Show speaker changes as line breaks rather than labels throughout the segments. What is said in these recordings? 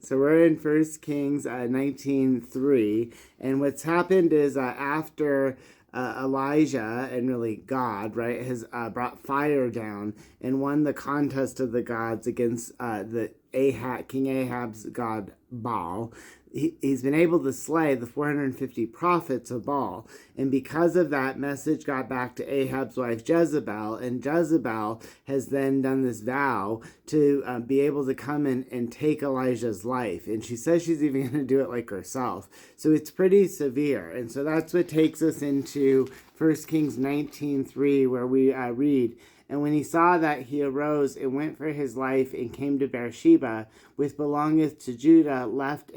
So we're in 1 Kings 19:3, and what's happened is after Elijah, and really God, right, has brought fire down and won the contest of the gods against King Ahab's god Baal. He's been able to slay the 450 prophets of Baal. And because of that, message got back to Ahab's wife Jezebel. And Jezebel has then done this vow to be able to come in and take Elijah's life. And she says she's even going to do it like herself. So it's pretty severe. And so that's what takes us into 1 Kings 19:3, where we read, "And when he saw that, he arose and went for his life and came to Beersheba, which belongeth to Judah, left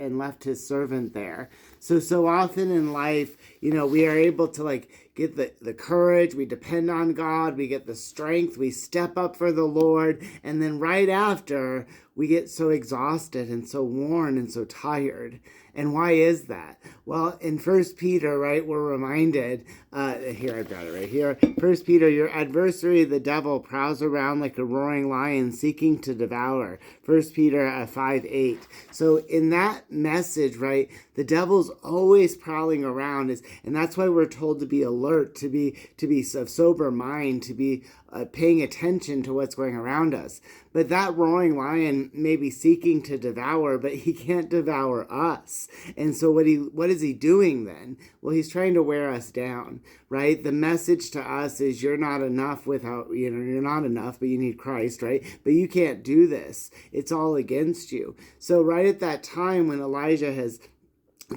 his servant there." So often in life, we are able to get the courage, we depend on God, we get the strength, we step up for the Lord, and then right after, we get so exhausted and so worn and so tired. And why is that? Well, in 1 Peter, right, we're reminded, here, I've got it right here. 1 Peter, your adversary, the devil, prowls around like a roaring lion seeking to devour. 1 Peter 5:8. So in that message, right, the devil's always prowling around, and that's why we're told to be alert, to be of sober mind, to be paying attention to what's going around us. But that roaring lion may be seeking to devour, but he can't devour us. And so what is he doing then? Well, he's trying to wear us down, right? The message to us is you're not enough without, you're not enough, but you need Christ, right? But you can't do this. It's all against you. So right at that time when Elijah has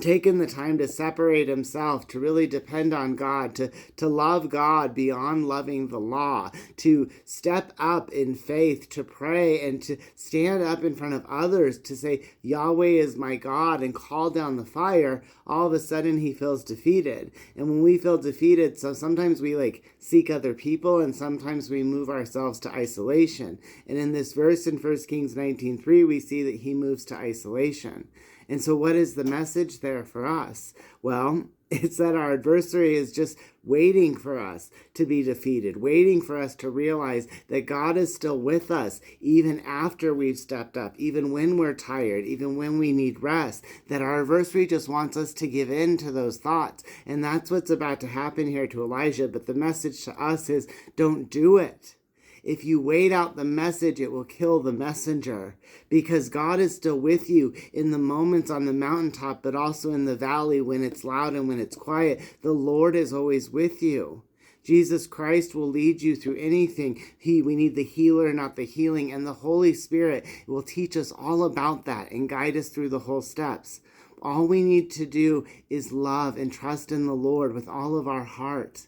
taken the time to separate himself, to really depend on God, to love God beyond loving the law, to step up in faith, to pray, and to stand up in front of others to say, Yahweh is my God, and call down the fire, all of a sudden he feels defeated. And when we feel defeated, so sometimes we seek other people, and sometimes we move ourselves to isolation. And in this verse in 1 Kings 19:3, we see that he moves to isolation. And so what is the message there for us? Well, it's that our adversary is just waiting for us to be defeated, waiting for us to realize that God is still with us, even after we've stepped up, even when we're tired, even when we need rest, that our adversary just wants us to give in to those thoughts. And that's what's about to happen here to Elijah. But the message to us is, don't do it. If you wait out the message, it will kill the messenger, because God is still with you in the moments on the mountaintop, but also in the valley when it's loud and when it's quiet. The Lord is always with you. Jesus Christ will lead you through anything. We need the healer, not the healing. And the Holy Spirit will teach us all about that and guide us through the whole steps. All we need to do is love and trust in the Lord with all of our heart.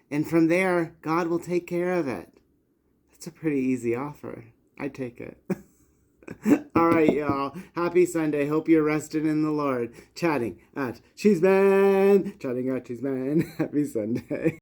And from there, God will take care of it. It's a pretty easy offer. I take it. All right, y'all. Happy Sunday. Hope you're resting in the Lord. Chatting at Cheesman. Happy Sunday.